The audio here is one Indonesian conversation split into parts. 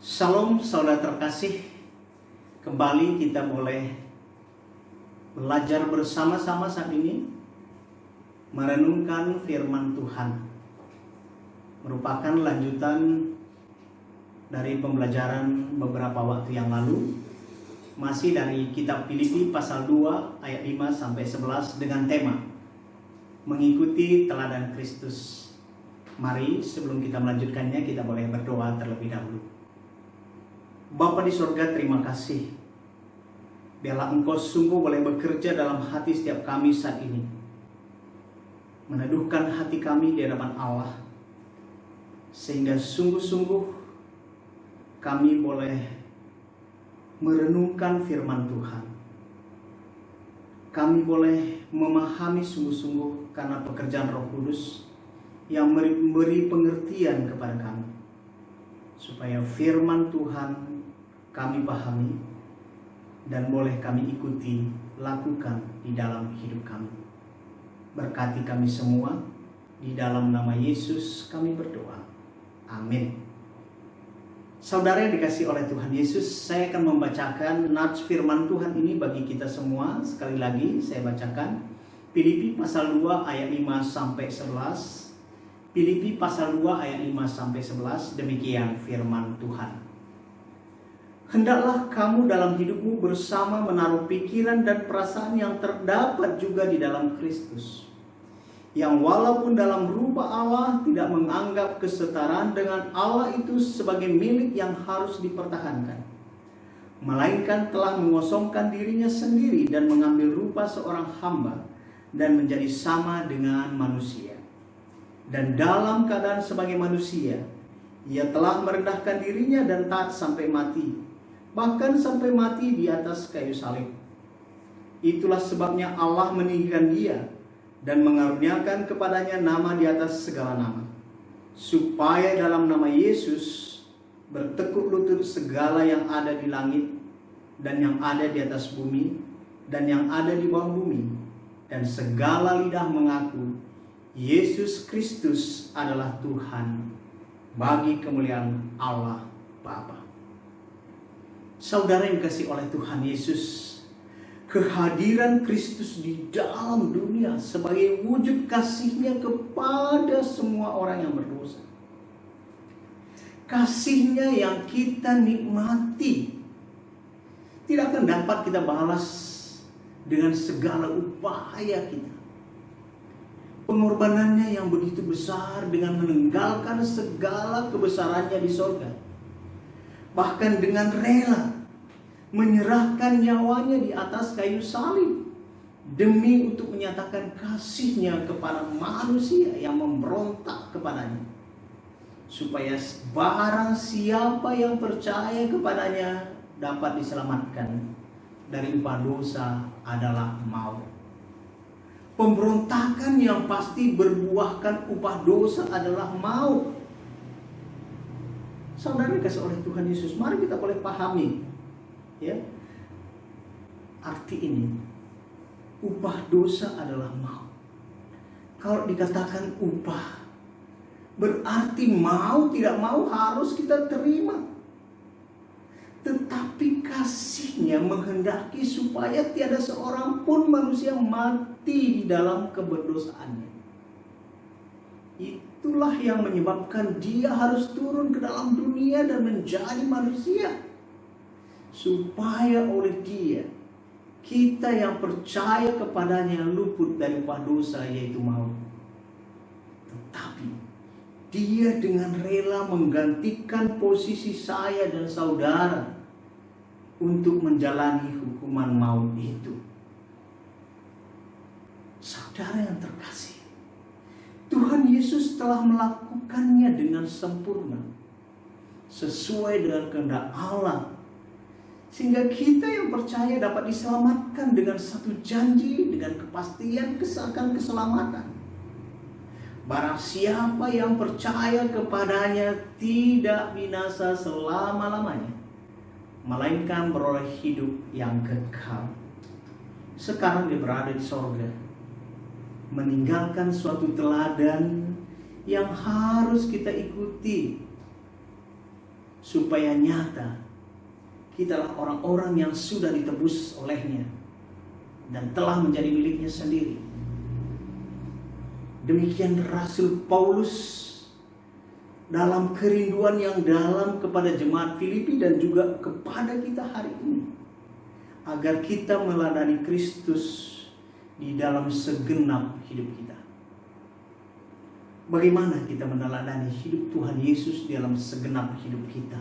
Salam saudara terkasih, kembali kita boleh belajar bersama-sama saat ini merenungkan firman Tuhan. Merupakan lanjutan dari pembelajaran beberapa waktu yang lalu, masih dari kitab Filipi pasal 2 ayat 5 sampai 11 dengan tema mengikuti teladan Kristus. Mari sebelum kita melanjutkannya, kita boleh berdoa terlebih dahulu. Bapa di surga, terima kasih. Biarlah Engkau sungguh boleh bekerja dalam hati setiap kami saat ini. Meneduhkan hati kami di hadapan Allah. Sehingga sungguh-sungguh kami boleh merenungkan firman Tuhan. Kami boleh memahami sungguh-sungguh karena pekerjaan Roh Kudus yang memberi pengertian kepada kami. Supaya firman Tuhan kami pahami dan boleh kami ikuti, lakukan di dalam hidup kami. Berkati kami semua, di dalam nama Yesus kami berdoa. Amin. Saudara yang dikasihi oleh Tuhan Yesus, saya akan membacakan nats firman Tuhan ini bagi kita semua. Sekali lagi saya bacakan Filipi pasal 2 ayat 5 sampai 11. Filipi pasal 2 ayat 5 sampai 11, demikian firman Tuhan. Hendaklah kamu dalam hidupmu bersama menaruh pikiran dan perasaan yang terdapat juga di dalam Kristus, yang walaupun dalam rupa Allah tidak menganggap kesetaraan dengan Allah itu sebagai milik yang harus dipertahankan, melainkan telah mengosongkan dirinya sendiri dan mengambil rupa seorang hamba dan menjadi sama dengan manusia. Dan dalam keadaan sebagai manusia, ia telah merendahkan dirinya dan taat sampai mati, bahkan sampai mati di atas kayu salib. Itulah sebabnya Allah meninggikan dia dan mengaruniakan kepadanya nama di atas segala nama, supaya dalam nama Yesus bertekuk lutut segala yang ada di langit dan yang ada di atas bumi dan yang ada di bawah bumi, dan segala lidah mengaku Yesus Kristus adalah Tuhan, bagi kemuliaan Allah Bapa. Saudara yang dikasihi oleh Tuhan Yesus, kehadiran Kristus di dalam dunia sebagai wujud kasih-Nya kepada semua orang yang berdosa. Kasih-Nya yang kita nikmati tidak akan dapat kita balas dengan segala upaya kita. Pengorbanannya yang begitu besar dengan meninggalkan segala kebesarannya di sorga, bahkan dengan rela menyerahkan nyawanya di atas kayu salib demi untuk menyatakan kasih-Nya kepada manusia yang memberontak kepadanya, supaya barang siapa yang percaya kepadanya dapat diselamatkan dari upah dosa adalah maut. Pemberontakan yang pasti berbuahkan upah dosa adalah maut. Saudara dikasihi oleh Tuhan Yesus, mari kita boleh pahami ya arti ini. Upah dosa adalah maut. Kalau dikatakan upah, berarti mau tidak mau harus kita terima. Tetapi kasih-Nya menghendaki supaya tiada seorang pun manusia mati di dalam keberdosaannya. Itulah yang menyebabkan Dia harus turun ke dalam dunia dan menjadi manusia, supaya oleh Dia kita yang percaya kepadanya luput dari upah dosa, yaitu maut. Tetapi Dia dengan rela menggantikan posisi saya dan saudara untuk menjalani hukuman maut itu. Saudara yang terkasih, Tuhan Yesus telah melakukannya dengan sempurna, sesuai dengan kehendak Allah, sehingga kita yang percaya dapat diselamatkan dengan satu janji, dengan kepastian akan keselamatan. Barang siapa yang percaya kepadanya tidak binasa selama-lamanya, melainkan beroleh hidup yang kekal. Sekarang dia berada di sorga, meninggalkan suatu teladan yang harus kita ikuti, supaya nyata kitalah orang-orang yang sudah ditebus olehnya dan telah menjadi miliknya sendiri. Demikian Rasul Paulus dalam kerinduan yang dalam kepada jemaat Filipi dan juga kepada kita hari ini, agar kita meladani Kristus di dalam segenap hidup kita. Bagaimana kita meneladani hidup Tuhan Yesus di dalam segenap hidup kita?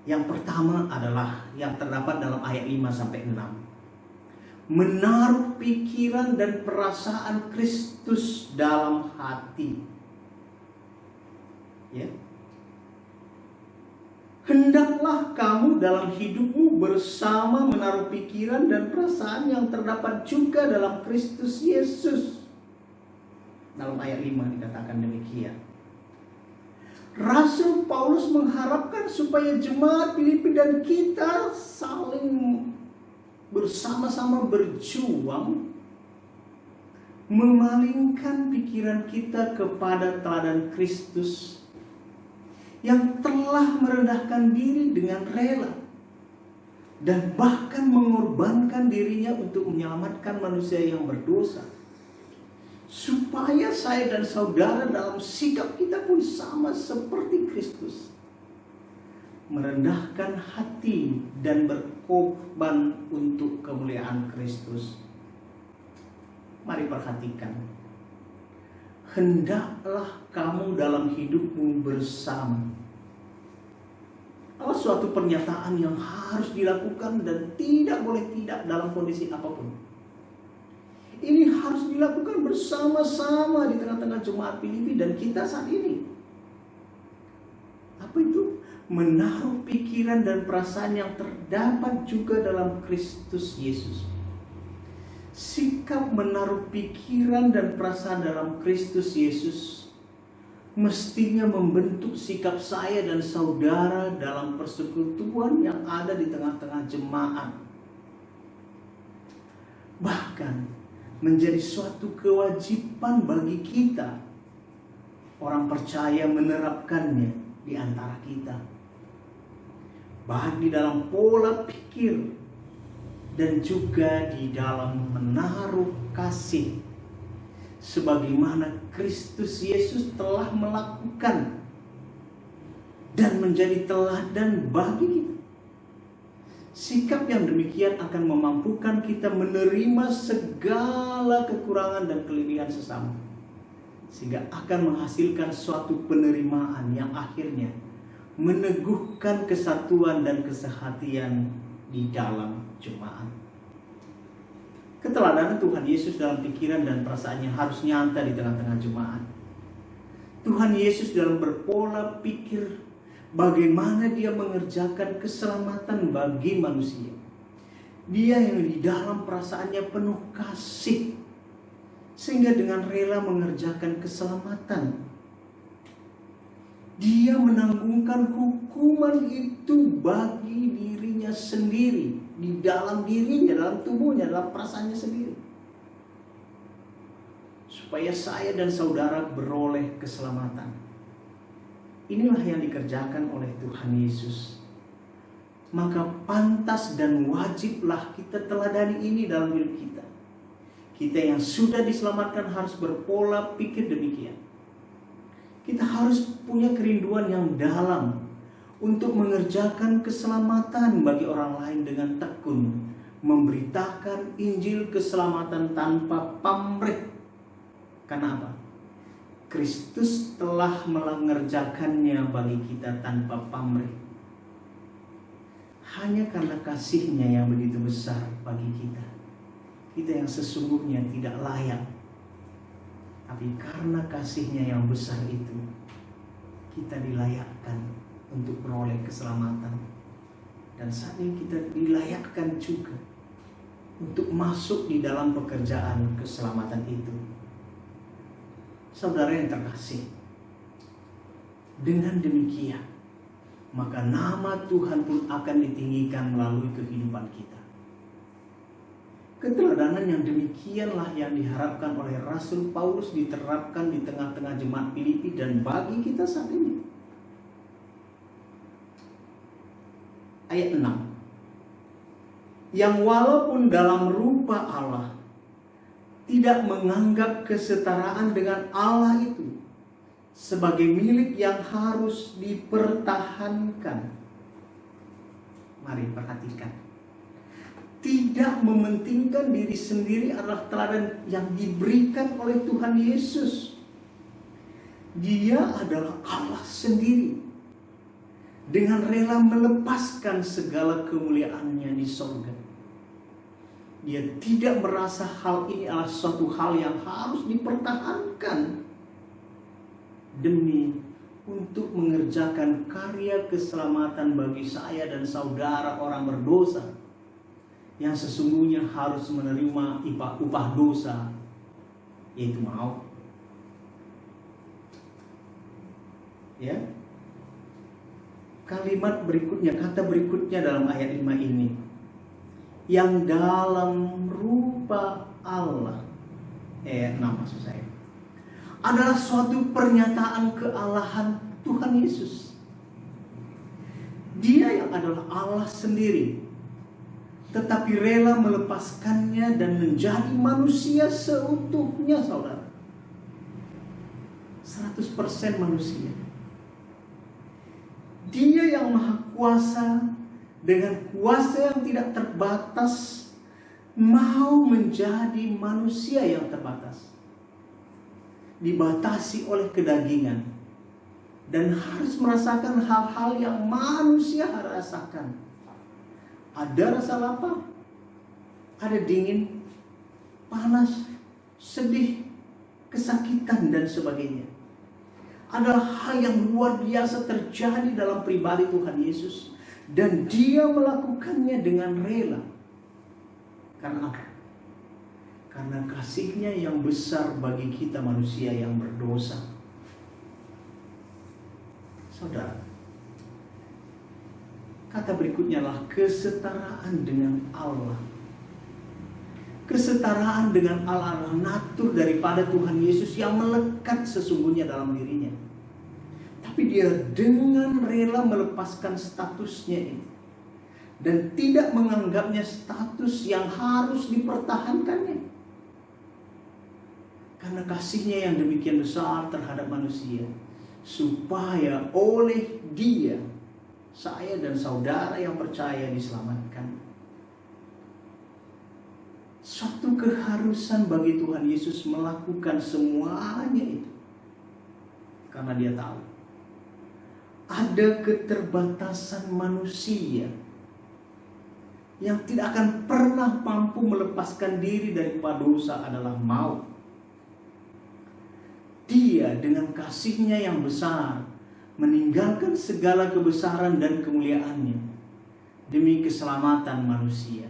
Yang pertama adalah yang terdapat dalam ayat 5-6. Menaruh pikiran dan perasaan Kristus dalam hati. Ya. Hendaklah kamu dalam hidupmu bersama menaruh pikiran dan perasaan yang terdapat juga dalam Kristus Yesus. Dalam ayat 5 dikatakan demikian. Rasul Paulus mengharapkan supaya jemaat Filipi dan kita saling bersama-sama berjuang memalingkan pikiran kita kepada teladan Kristus yang telah merendahkan diri dengan rela dan bahkan mengorbankan dirinya untuk menyelamatkan manusia yang berdosa, supaya saya dan saudara dalam sikap kita pun sama seperti Kristus, merendahkan hati dan berkorban untuk kemuliaan Kristus. Mari perhatikan. Hendaklah kamu dalam hidupmu bersama. Adalah suatu pernyataan yang harus dilakukan dan tidak boleh tidak dalam kondisi apapun. Ini harus dilakukan bersama-sama di tengah-tengah jemaat Filipi dan kita saat ini. Apa itu? Menaruh pikiran dan perasaan yang terdapat juga dalam Kristus Yesus. Sikap menaruh pikiran dan perasaan dalam Kristus Yesus mestinya membentuk sikap saya dan saudara dalam persekutuan yang ada di tengah-tengah jemaat. Bahkan menjadi suatu kewajiban bagi kita, orang percaya, menerapkannya di antara kita. Baik di dalam pola pikir dan juga di dalam menaruh kasih, sebagaimana Kristus Yesus telah melakukan dan menjadi teladan bagi kita. Sikap yang demikian akan memampukan kita menerima segala kekurangan dan kelebihan sesama, sehingga akan menghasilkan suatu penerimaan yang akhirnya meneguhkan kesatuan dan kesehatian di dalam jemaat. Keteladanan Tuhan Yesus dalam pikiran dan perasaannya harus nyata di tengah-tengah jemaat. Tuhan Yesus dalam berpola pikir bagaimana dia mengerjakan keselamatan bagi manusia. Dia yang di dalam perasaannya penuh kasih, sehingga dengan rela mengerjakan keselamatan. Dia menanggungkan hukuman itu bagi dirinya sendiri, di dalam dirinya, dalam tubuhnya, dalam perasaannya sendiri, supaya saya dan saudara beroleh keselamatan. Inilah yang dikerjakan oleh Tuhan Yesus. Maka pantas dan wajiblah kita teladani ini dalam hidup kita. Kita yang sudah diselamatkan harus berpola pikir demikian. Kita harus punya kerinduan yang dalam untuk mengerjakan keselamatan bagi orang lain dengan tekun, memberitakan Injil keselamatan tanpa pamrih. Karena apa? Kristus telah mengerjakannya bagi kita tanpa pamrih. Hanya karena kasih-Nya yang begitu besar bagi kita. Kita yang sesungguhnya tidak layak. Tapi karena kasih-Nya yang besar itu, kita dilayakkan untuk beroleh keselamatan. Dan saat ini kita dilayakkan juga untuk masuk di dalam pekerjaan keselamatan itu. Saudara yang terkasih, dengan demikian, maka nama Tuhan pun akan ditinggikan melalui kehidupan kita. Keteladanan yang demikianlah yang diharapkan oleh Rasul Paulus diterapkan di tengah-tengah jemaat Filipi dan bagi kita saat ini. ayat 6. Yang walaupun dalam rupa Allah tidak menganggap kesetaraan dengan Allah itu sebagai milik yang harus dipertahankan. Mari perhatikan. Tidak mementingkan diri sendiri adalah teladan yang diberikan oleh Tuhan Yesus. Dia adalah Allah sendiri, dengan rela melepaskan segala kemuliaannya di sorga. Dia tidak merasa hal ini adalah suatu hal yang harus dipertahankan demi untuk mengerjakan karya keselamatan bagi saya dan saudara orang berdosa yang sesungguhnya harus menerima upah dosa, yaitu maut. Ya. Kalimat berikutnya, kata berikutnya dalam ayat 5 ini, yang dalam rupa Allah, ayat 6 maksud saya, adalah suatu pernyataan kealahan Tuhan Yesus. Dia yang adalah Allah sendiri, tetapi rela melepaskannya dan menjadi manusia seutuhnya, saudara. 100% manusia. Dia yang maha kuasa, dengan kuasa yang tidak terbatas, mau menjadi manusia yang terbatas, dibatasi oleh kedagingan, dan harus merasakan hal-hal yang manusia rasakan. Ada rasa lapar, ada dingin, panas, sedih, kesakitan, dan sebagainya. Adalah hal yang luar biasa terjadi dalam pribadi Tuhan Yesus, dan dia melakukannya dengan rela. Karena apa? Karena kasihnya yang besar bagi kita manusia yang berdosa. Saudara, kata berikutnya adalah kesetaraan dengan Allah. Kesetaraan dengan Allah adalah natur daripada Tuhan Yesus yang melekat sesungguhnya dalam dirinya. Tapi dia dengan rela melepaskan statusnya ini, dan tidak menganggapnya status yang harus dipertahankannya. Karena kasihnya yang demikian besar terhadap manusia, supaya oleh dia saya dan saudara yang percaya diselamatkan. Suatu keharusan bagi Tuhan Yesus melakukan semuanya itu, karena dia tahu ada keterbatasan manusia yang tidak akan pernah mampu melepaskan diri daripada dosa adalah maut. Dia dengan kasihnya yang besar meninggalkan segala kebesaran dan kemuliaannya demi keselamatan manusia.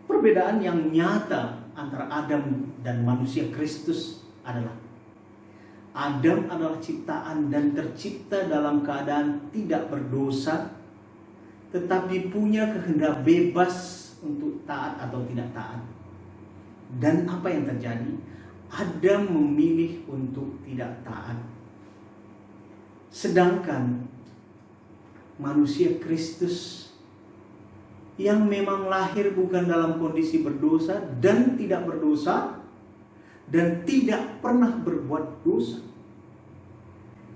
Perbedaan yang nyata antara Adam dan manusia Kristus adalah Adam adalah ciptaan dan tercipta dalam keadaan tidak berdosa, tetapi punya kehendak bebas untuk taat atau tidak taat. Dan apa yang terjadi? Adam memilih untuk tidak taat. Sedangkan manusia Kristus yang memang lahir bukan dalam kondisi berdosa dan tidak berdosa dan tidak pernah berbuat dosa.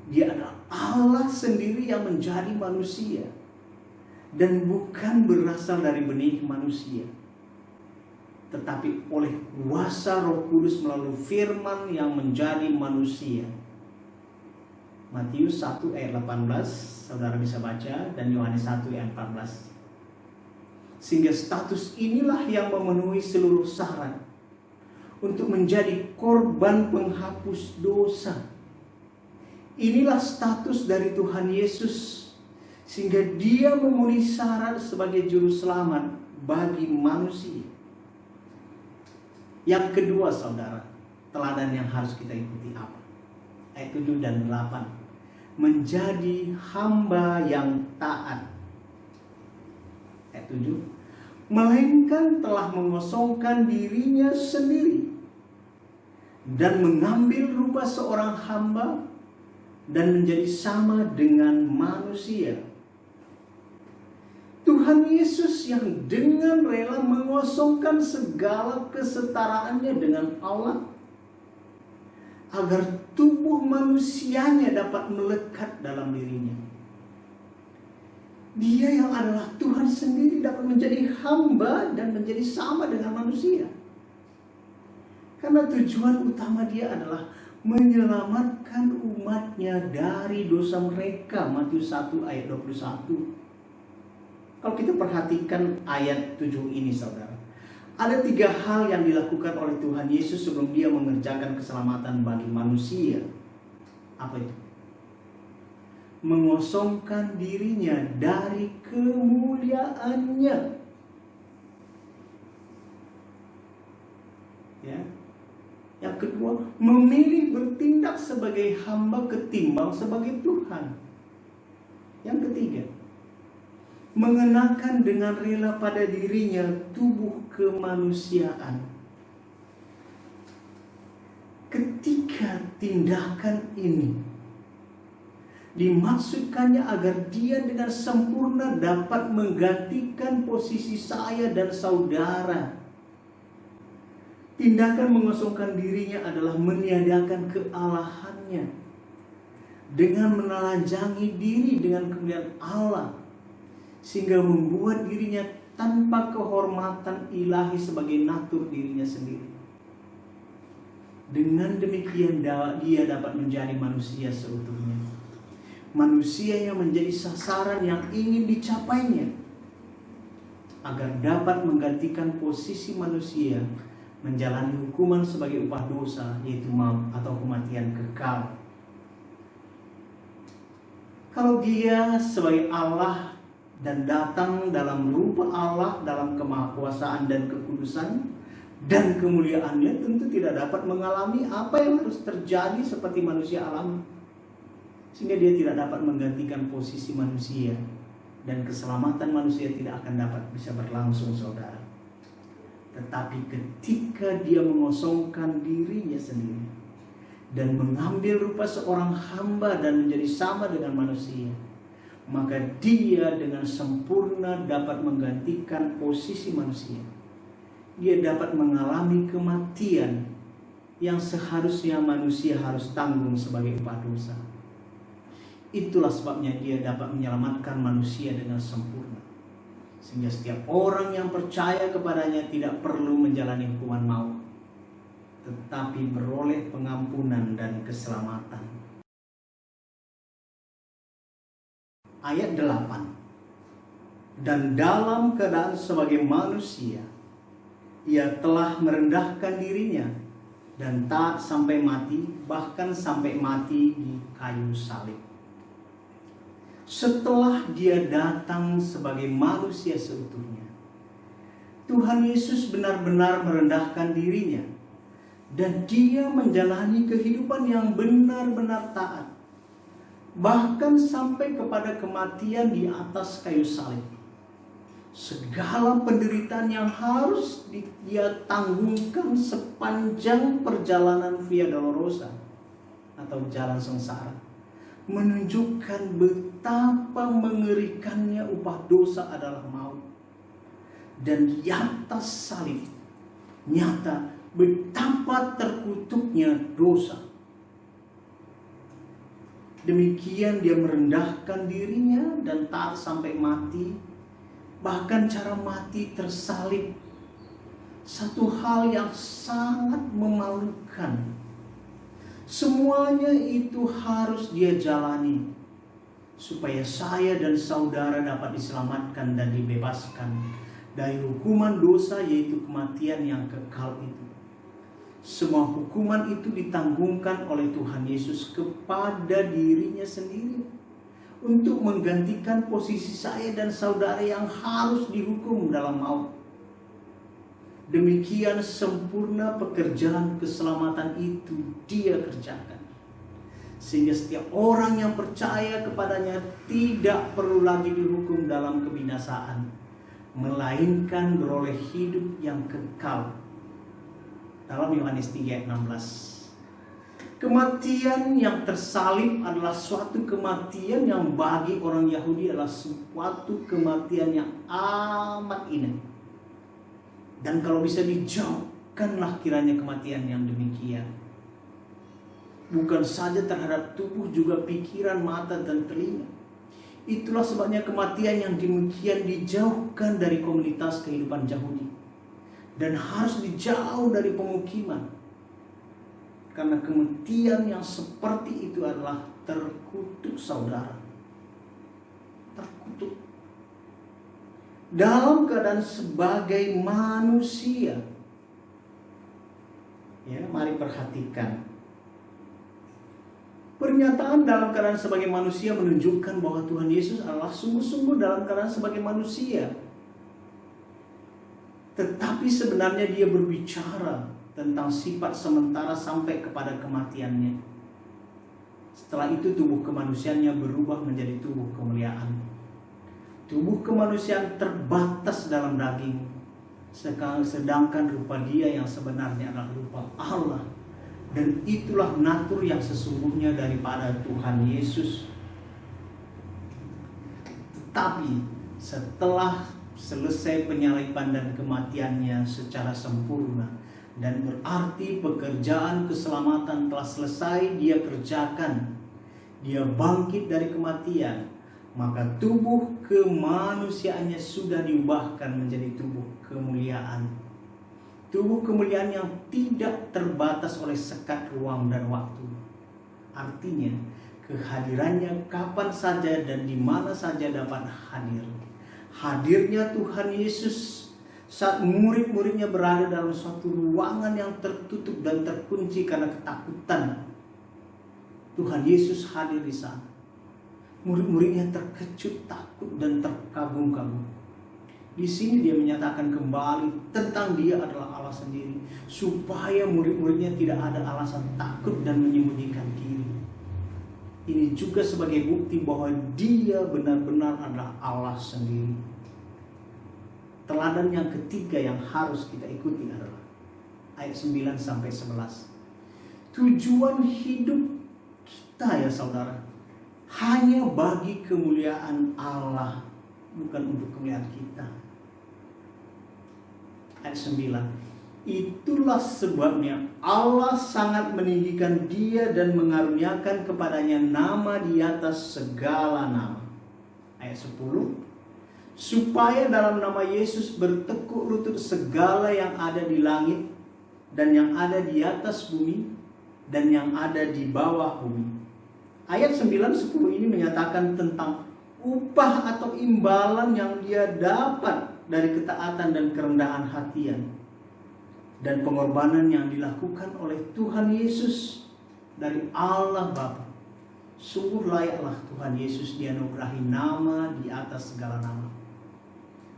Dia adalah Allah sendiri yang menjadi manusia dan bukan berasal dari benih manusia, tetapi oleh kuasa Roh Kudus melalui firman yang menjadi manusia. Matius 1 ayat 18, saudara bisa baca, dan Yohanes 1 ayat 14. Sehingga status inilah yang memenuhi seluruh syarat untuk menjadi korban penghapus dosa. Inilah status dari Tuhan Yesus, sehingga dia memenuhi syarat sebagai juru selamat bagi manusia. Yang kedua, saudara, teladan yang harus kita ikuti apa? Ayat 7 dan 8. Menjadi hamba yang taat. Ayat 7. Melainkan telah mengosongkan dirinya sendiri dan mengambil rupa seorang hamba dan menjadi sama dengan manusia. Tuhan Yesus yang dengan rela mengosongkan segala kesetaraannya dengan Allah agar tubuh manusianya dapat melekat dalam dirinya. Dia yang adalah Tuhan sendiri dapat menjadi hamba dan menjadi sama dengan manusia. Karena tujuan utama dia adalah menyelamatkan umatnya dari dosa mereka. Matius 1 ayat 21. Kalau kita perhatikan ayat 7 ini, saudara, ada 3 hal yang dilakukan oleh Tuhan Yesus sebelum dia mengerjakan keselamatan bagi manusia. Apa itu? Mengosongkan dirinya dari kemuliaannya. Ya. Yang kedua, memilih bertindak sebagai hamba ketimbang sebagai Tuhan. Yang ketiga, mengenakan dengan rela pada dirinya tubuh kemanusiaan. Ketika tindakan ini dimaksudkannya agar dia dengan sempurna dapat menggantikan posisi saya dan saudara. Tindakan mengosongkan dirinya adalah meniadakan kealahannya dengan menelanjangi diri dengan kemuliaan Allah, sehingga membuat dirinya tanpa kehormatan ilahi sebagai natur dirinya sendiri. Dengan demikian dia dapat menjadi manusia seutuhnya. Manusia yang menjadi sasaran yang ingin dicapainya, agar dapat menggantikan posisi manusia menjalani hukuman sebagai upah dosa, yaitu maut atau kematian kekal. Kalau dia sebagai Allah dan datang dalam rupa Allah dalam kemahakuasaan dan kekudusan dan kemuliaannya, tentu tidak dapat mengalami apa yang harus terjadi seperti manusia alami, sehingga dia tidak dapat menggantikan posisi manusia, dan keselamatan manusia tidak akan dapat bisa berlangsung, saudara. Tetapi ketika dia mengosongkan dirinya sendiri dan mengambil rupa seorang hamba dan menjadi sama dengan manusia, maka dia dengan sempurna dapat menggantikan posisi manusia. Dia dapat mengalami kematian yang seharusnya manusia harus tanggung sebagai upah dosa. Itulah sebabnya dia dapat menyelamatkan manusia dengan sempurna, sehingga setiap orang yang percaya kepadanya tidak perlu menjalani hukuman maut, tetapi beroleh pengampunan dan keselamatan. Ayat 8. Dan dalam keadaan sebagai manusia, ia telah merendahkan dirinya dan taat sampai mati, bahkan sampai mati di kayu salib. Setelah dia datang sebagai manusia seutuhnya, Tuhan Yesus benar-benar merendahkan dirinya, dan dia menjalani kehidupan yang benar-benar taat, bahkan sampai kepada kematian di atas kayu salib. Segala penderitaan yang harus dia tanggungkan sepanjang perjalanan Via Dolorosa atau jalan sengsara, menunjukkan betapa mengerikannya upah dosa adalah maut. Dan di atas salib nyata betapa terkutuknya dosa. Demikian dia merendahkan dirinya dan taat sampai mati. Bahkan cara mati tersalib, satu hal yang sangat memalukan. Semuanya itu harus dia jalani supaya saya dan saudara dapat diselamatkan dan dibebaskan dari hukuman dosa, yaitu kematian yang kekal itu. Semua hukuman itu ditanggungkan oleh Tuhan Yesus kepada dirinya sendiri untuk menggantikan posisi saya dan saudara yang harus dihukum dalam maut. Demikian sempurna pekerjaan keselamatan itu dia kerjakan, sehingga setiap orang yang percaya kepadanya tidak perlu lagi dihukum dalam kebinasaan, melainkan beroleh hidup yang kekal. Dalam Yohanes 3 ayat 16. Kematian yang tersalib adalah suatu kematian yang bagi orang Yahudi adalah suatu kematian yang amat indah. Dan kalau bisa dijauhkanlah kiranya kematian yang demikian. Bukan saja terhadap tubuh, juga pikiran, mata, dan telinga. Itulah sebabnya kematian yang demikian dijauhkan dari komunitas kehidupan Yahudi. Dan harus dijauh dari pemukiman. Karena kematian yang seperti itu adalah terkutuk, saudara. Terkutuk. Dalam keadaan sebagai manusia. Ya, mari perhatikan. Pernyataan dalam keadaan sebagai manusia menunjukkan bahwa Tuhan Yesus adalah sungguh-sungguh dalam keadaan sebagai manusia. Tetapi sebenarnya dia berbicara tentang sifat sementara sampai kepada kematiannya. Setelah itu tubuh kemanusiaannya berubah menjadi tubuh kemuliaan. Tubuh kemanusiaan terbatas dalam daging, sedangkan rupa dia yang sebenarnya adalah rupa Allah. Dan itulah natur yang sesungguhnya daripada Tuhan Yesus. Tetapi setelah selesai penyaliban dan kematiannya secara sempurna, dan berarti pekerjaan keselamatan telah selesai dia kerjakan, dia bangkit dari kematian, maka tubuh kemanusiaannya sudah diubahkan menjadi tubuh kemuliaan. Tubuh kemuliaan yang tidak terbatas oleh sekat ruang dan waktu. Artinya kehadirannya kapan saja dan di mana saja dapat hadir. Hadirnya Tuhan Yesus saat murid-muridnya berada dalam suatu ruangan yang tertutup dan terkunci karena ketakutan. Tuhan Yesus hadir di sana. Murid-muridnya terkejut, takut, dan terkagum-kagum. Di sini dia menyatakan kembali tentang dia adalah Allah sendiri, supaya murid-muridnya tidak ada alasan takut dan menyembunyikan diri. Ini juga sebagai bukti bahwa dia benar-benar adalah Allah sendiri. Teladan yang ketiga yang harus kita ikuti adalah ayat 9 sampai 11. Tujuan hidup kita, ya saudara, hanya bagi kemuliaan Allah, bukan untuk kemuliaan kita. Ayat 9. Itulah sebabnya Allah sangat meninggikan dia dan mengaruniakan kepadanya nama di atas segala nama. Ayat 10. Supaya dalam nama Yesus bertekuk lutut segala yang ada di langit dan yang ada di atas bumi dan yang ada di bawah bumi. Ayat 9-10 ini menyatakan tentang upah atau imbalan yang dia dapat dari ketaatan dan kerendahan hatian. Dan pengorbanan yang dilakukan oleh Tuhan Yesus dari Allah Bapa. Sungguh layaklah Tuhan Yesus dianugerahi nama di atas segala nama.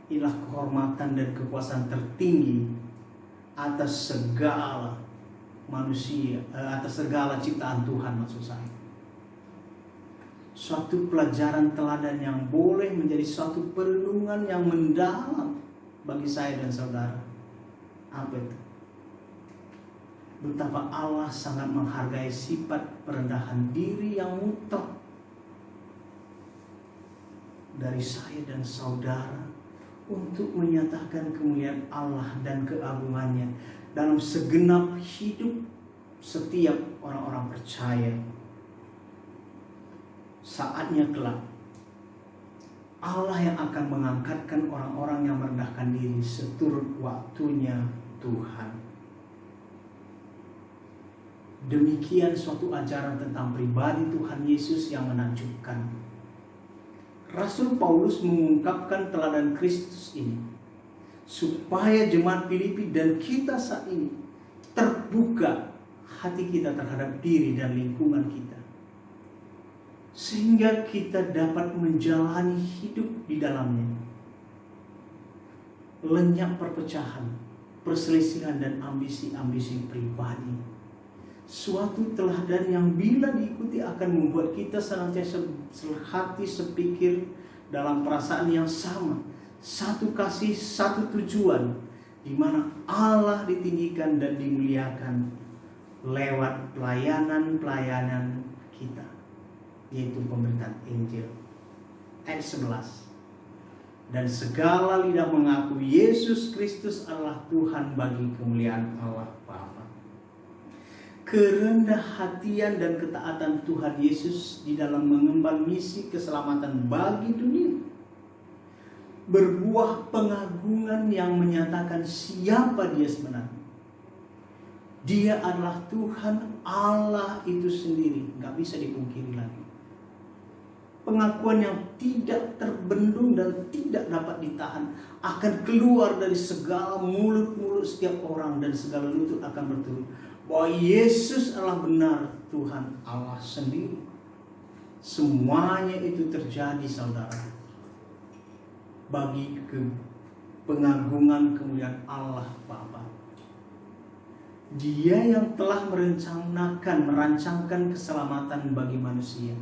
Inilah kehormatan dan kekuasaan tertinggi atas segala manusia, atas segala ciptaan Tuhan maksud saya. Suatu pelajaran teladan yang boleh menjadi suatu perenungan yang mendalam bagi saya dan saudara. Apa itu? Betapa Allah sangat menghargai sifat perendahan diri yang mutlak dari saya dan saudara untuk menyatakan kemuliaan Allah dan keagungannya dalam segenap hidup setiap orang-orang percaya. Saatnya kelak Allah yang akan mengangkatkan orang-orang yang merendahkan diri seturut waktunya Tuhan. Demikian suatu ajaran tentang pribadi Tuhan Yesus yang menakjubkan. Rasul Paulus mengungkapkan teladan Kristus ini supaya jemaat Filipi dan kita saat ini terbuka hati kita terhadap diri dan lingkungan kita, sehingga kita dapat menjalani hidup di dalamnya. Lenyap perpecahan, perselisihan, dan ambisi-ambisi pribadi. Suatu teladan yang bila diikuti akan membuat kita senantiasa sehati sepikir dalam perasaan yang sama, satu kasih, satu tujuan, di mana Allah ditinggikan dan dimuliakan, lewat pelayanan-pelayanan kita, yaitu pemberitaan Injil. Ayat 11. Dan segala lidah mengaku Yesus Kristus adalah Tuhan bagi kemuliaan Allah Bapa. Kerendah hatian dan ketaatan Tuhan Yesus di dalam mengemban misi keselamatan bagi dunia berbuah pengagungan yang menyatakan siapa Dia sebenarnya. Dia adalah Tuhan Allah itu sendiri, nggak bisa dipungkiri lagi. Pengakuan yang tidak terbendung dan tidak dapat ditahan akan keluar dari segala mulut-mulut setiap orang, dan segala lutut akan berturut bahwa Yesus adalah benar Tuhan Allah sendiri. Semuanya itu terjadi, saudara, bagi pengagungan kemuliaan Allah Bapa. Dia yang telah merancangkan keselamatan bagi manusia,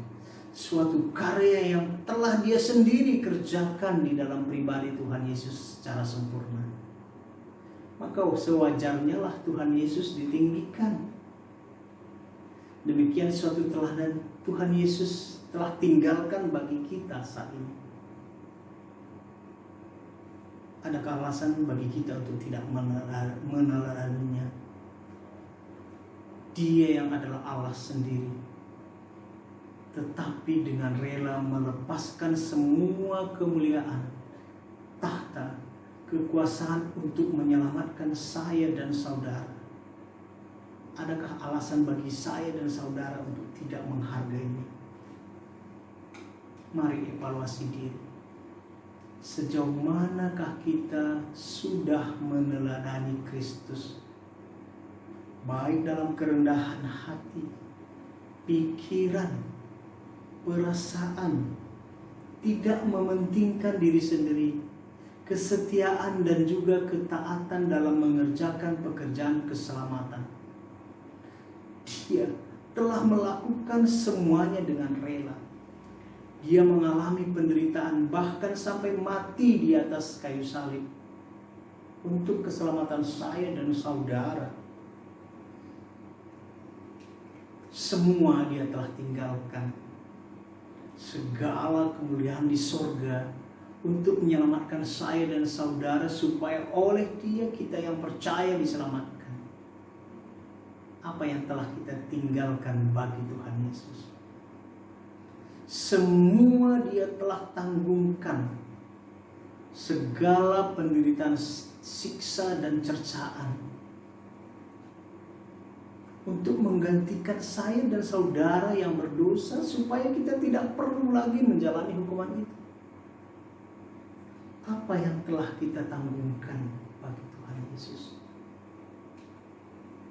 suatu karya yang telah Dia sendiri kerjakan di dalam pribadi Tuhan Yesus secara sempurna. Maka sewajarnya lah Tuhan Yesus ditinggikan. Demikian suatu teladan Tuhan Yesus telah tinggalkan bagi kita saat ini. Adakah alasan bagi kita untuk tidak meneladaninya? Dia yang adalah Allah sendiri, tetapi dengan rela melepaskan semua kemuliaan, tahta, kekuasaan untuk menyelamatkan saya dan saudara. Adakah alasan bagi saya dan saudara untuk tidak menghargainya? Mari evaluasi diri. Sejauh manakah kita sudah meneladani Kristus, baik dalam kerendahan hati, pikiran, perasaan, tidak mementingkan diri sendiri, kesetiaan dan juga ketaatan dalam mengerjakan pekerjaan keselamatan. Dia telah melakukan semuanya dengan rela. Dia mengalami penderitaan, bahkan sampai mati di atas kayu salib untuk keselamatan saya dan saudara. Semua Dia telah tinggalkan, segala kemuliaan di sorga, untuk menyelamatkan saya dan saudara, supaya oleh Dia kita yang percaya diselamatkan. Apa yang telah kita tinggalkan bagi Tuhan Yesus? Semua Dia telah tanggungkan, segala penderitaan, siksa dan cercaan, untuk menggantikan saya dan saudara yang berdosa, supaya kita tidak perlu lagi menjalani hukuman itu. Apa yang telah kita tanggungkan bagi Tuhan Yesus?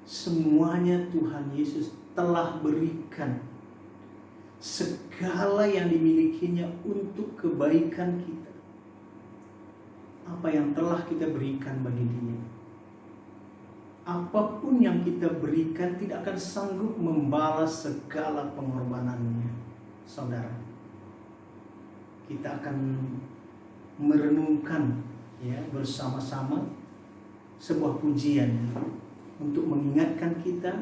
Semuanya Tuhan Yesus telah berikan, segala yang dimilikinya untuk kebaikan kita. Apa yang telah kita berikan bagi Dia? Apapun yang kita berikan tidak akan sanggup membalas segala pengorbanannya, saudara. Kita akan merenungkan bersama-sama sebuah pujian untuk mengingatkan kita,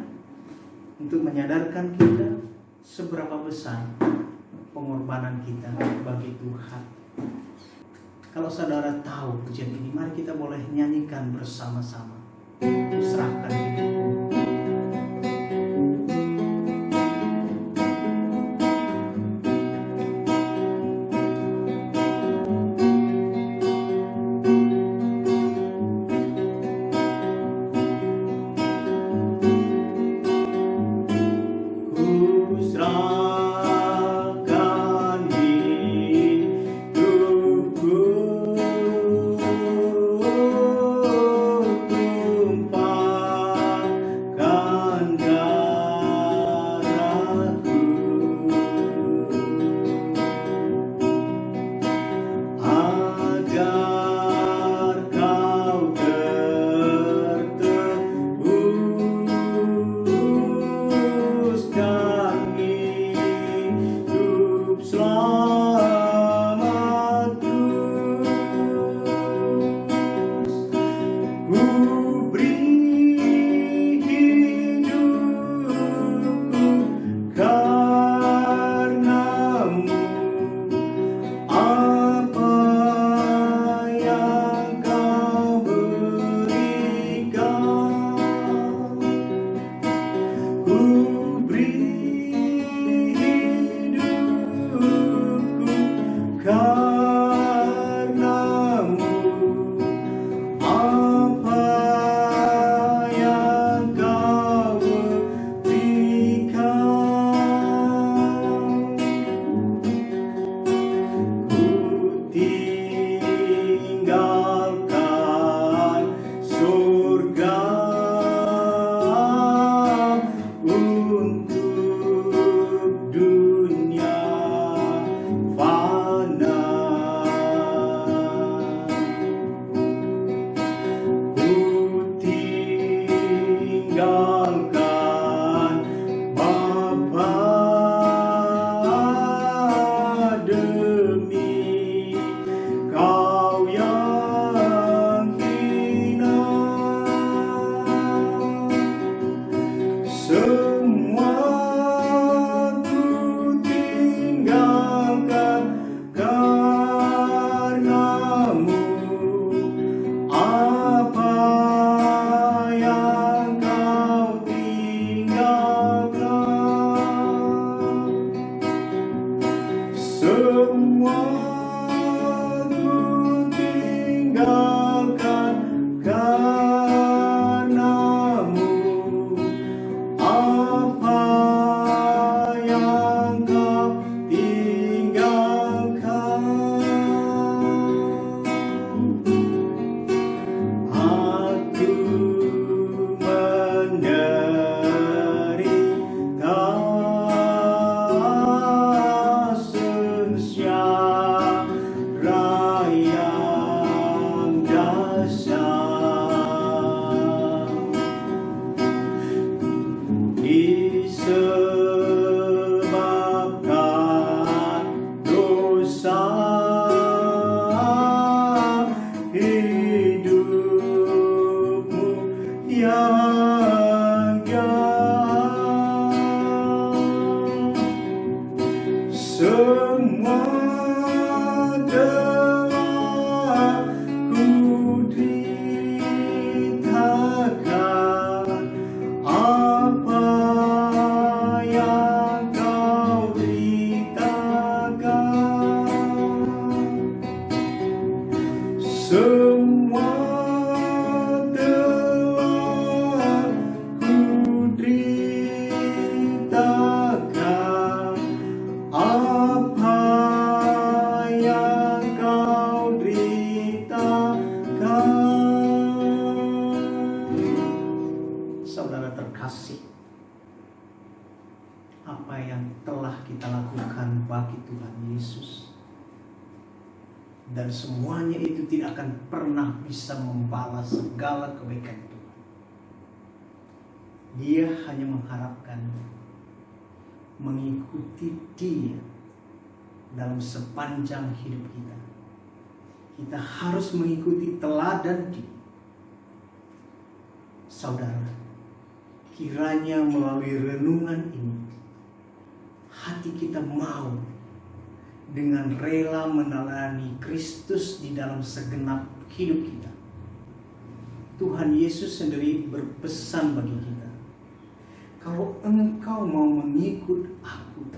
untuk menyadarkan kita seberapa besar pengorbanan kita bagi Tuhan. Kalau saudara tahu pujian ini, mari kita boleh nyanyikan bersama-sama. Serahkan hidupku. Semua telah kuderitakan, apa yang kau deritakan. Semua telah kuderitakan, apa yang kau deritakan. Saudara terkasih, apa yang telah kita lakukan bagi Tuhan Yesus, dan semuanya itu tidak akan pernah bisa membalas segala kebaikan Tuhan. Dia hanya mengharapkan mengikuti Dia dalam sepanjang hidup kita. Kita harus mengikuti teladan Dia. Saudara, kiranya melalui renungan ini, hati kita mau dengan rela meneladani Kristus di dalam segenap hidup kita. Tuhan Yesus sendiri berpesan bagi kita, kalau engkau mau mengikut aku,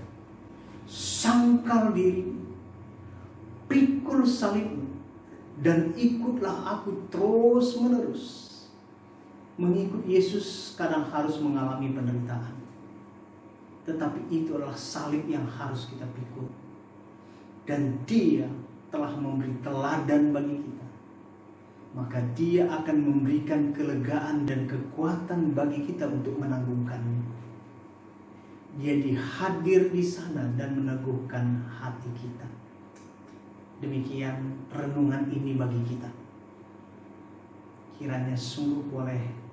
sangkal dirimu, pikul salibmu, dan ikutlah aku terus menerus. Mengikut Yesus kadang harus mengalami penderitaan, tetapi itu adalah salib yang harus kita pikul. Dan Dia telah memberi teladan bagi kita, maka Dia akan memberikan kelegaan dan kekuatan bagi kita untuk menanggungkannya. Dia hadir di sana dan meneguhkan hati kita. Demikian renungan ini bagi kita. Kiranya sungguh boleh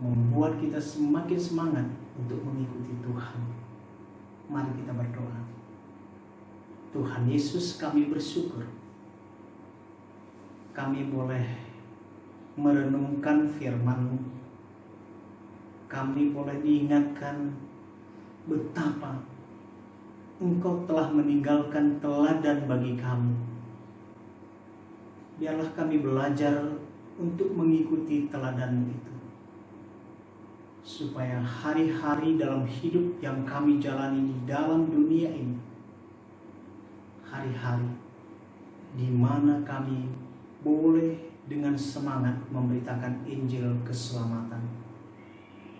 membuat kita semakin semangat untuk mengikuti Tuhan. Mari kita berdoa. Tuhan Yesus, kami bersyukur kami boleh merenungkan firman-Mu. Kami boleh diingatkan betapa Engkau telah meninggalkan teladan bagi kami. Biarlah kami belajar untuk mengikuti teladan-Mu itu, supaya hari-hari dalam hidup yang kami jalani di dalam dunia ini, hari-hari di mana kami boleh dengan semangat memberitakan Injil keselamatan.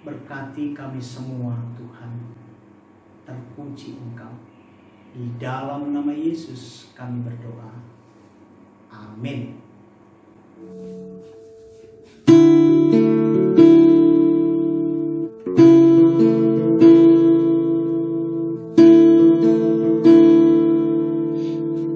Berkati kami semua Tuhan. Terpuji Engkau. Di dalam nama Yesus kami berdoa. Amin.